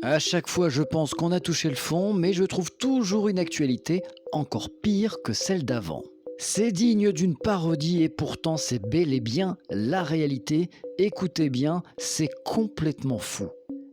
À chaque fois, je pense qu'on a touché le fond, mais je trouve toujours une actualité encore pire que celle d'avant. C'est digne d'une parodie et pourtant c'est bel et bien la réalité. Écoutez bien, c'est complètement fou.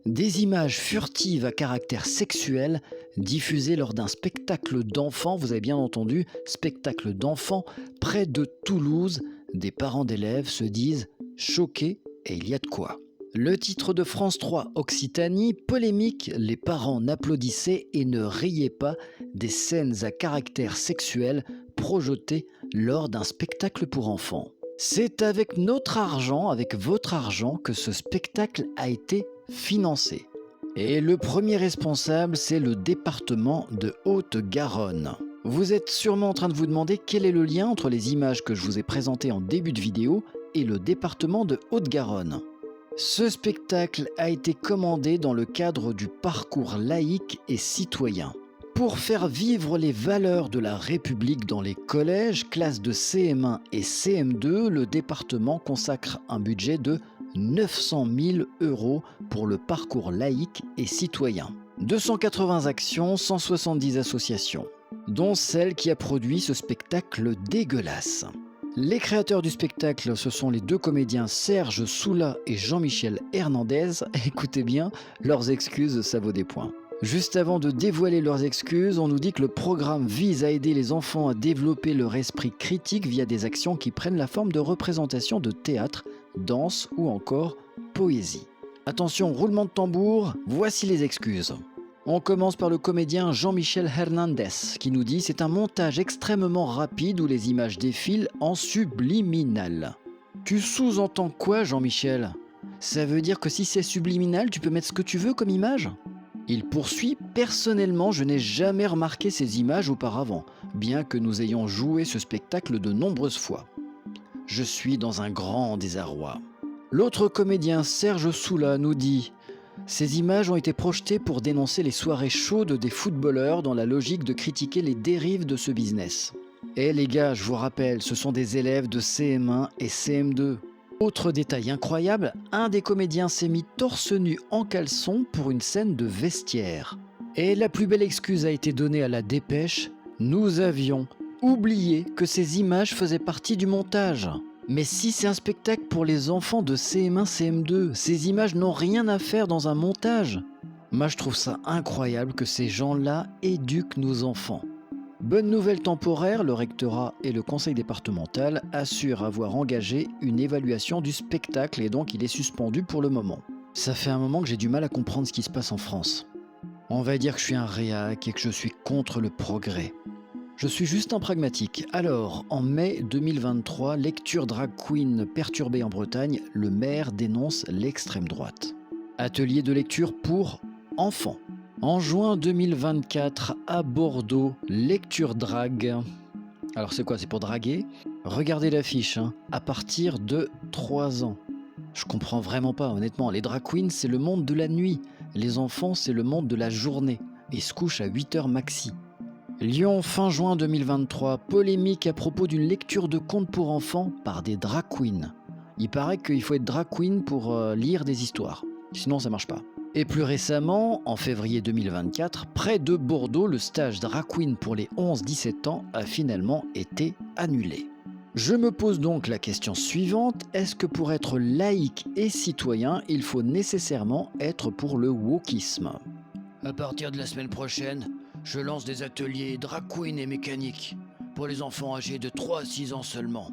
Des images furtives à caractère sexuel diffusées lors d'un spectacle d'enfants, vous avez bien entendu, spectacle d'enfants près de Toulouse. Des parents d'élèves se disent choqués et il y a de quoi. Le titre de France 3 Occitanie, polémique, les parents n'applaudissaient et ne riaient pas des scènes à caractère sexuel projetées lors d'un spectacle pour enfants. C'est avec notre argent, avec votre argent, que ce spectacle a été financé. Et le premier responsable, c'est le département de Haute-Garonne. Vous êtes sûrement en train de vous demander quel est le lien entre les images que je vous ai présentées en début de vidéo et le département de Haute-Garonne. Ce spectacle a été commandé dans le cadre du parcours laïque et citoyen. Pour faire vivre les valeurs de la République dans les collèges, classes de CM1 et CM2, le département consacre un budget de 900 000 € pour le parcours laïque et citoyen. 280 actions, 170 associations, dont celle qui a produit ce spectacle dégueulasse. Les créateurs du spectacle, ce sont les deux comédiens Serge Soula et Jean-Michel Hernandez. Écoutez bien, leurs excuses, ça vaut des points. Juste avant de dévoiler leurs excuses, on nous dit que le programme vise à aider les enfants à développer leur esprit critique via des actions qui prennent la forme de représentations de théâtre, danse ou encore poésie. Attention, roulement de tambour, voici les excuses. On commence par le comédien Jean-Michel Hernandez qui nous dit « C'est un montage extrêmement rapide où les images défilent en subliminal ». Tu sous-entends quoi, Jean-Michel? Ça veut dire que si c'est subliminal, tu peux mettre ce que tu veux comme image? Il poursuit « Personnellement, je n'ai jamais remarqué ces images auparavant, bien que nous ayons joué ce spectacle de nombreuses fois. Je suis dans un grand désarroi ». L'autre comédien Serge Soula nous dit « Ces images ont été projetées pour dénoncer les soirées chaudes des footballeurs dans la logique de critiquer les dérives de ce business. Et les gars, je vous rappelle, ce sont des élèves de CM1 et CM2. Autre détail incroyable, un des comédiens s'est mis torse nu en caleçon pour une scène de vestiaire. Et la plus belle excuse a été donnée à la dépêche, nous avions oublié que ces images faisaient partie du montage. Mais si c'est un spectacle pour les enfants de CM1, CM2, ces images n'ont rien à faire dans un montage. Moi je trouve ça incroyable que ces gens-là éduquent nos enfants. Bonne nouvelle temporaire, le rectorat et le conseil départemental assurent avoir engagé une évaluation du spectacle et donc il est suspendu pour le moment. Ça fait un moment que j'ai du mal à comprendre ce qui se passe en France. On va dire que je suis un réac et que je suis contre le progrès. Je suis juste un pragmatique. Alors, en mai 2023, lecture drag queen perturbée en Bretagne, le maire dénonce l'extrême droite. Atelier de lecture pour enfants. En juin 2024, à Bordeaux, lecture drag. Alors c'est quoi, c'est pour draguer? Regardez l'affiche, à partir de 3 ans. Je comprends vraiment pas, honnêtement. Les drag queens, c'est le monde de la nuit. Les enfants, c'est le monde de la journée. Ils se couchent à 8h maxi. Lyon, fin juin 2023, polémique à propos d'une lecture de contes pour enfants par des drag queens. Il paraît qu'il faut être drag queen pour lire des histoires, sinon ça marche pas. Et plus récemment, en février 2024, près de Bordeaux, le stage drag queen pour les 11-17 ans a finalement été annulé. Je me pose donc la question suivante, est-ce que pour être laïque et citoyen, il faut nécessairement être pour le wokisme? À partir de la semaine prochaine, je lance des ateliers drag queen et mécanique pour les enfants âgés de 3 à 6 ans seulement.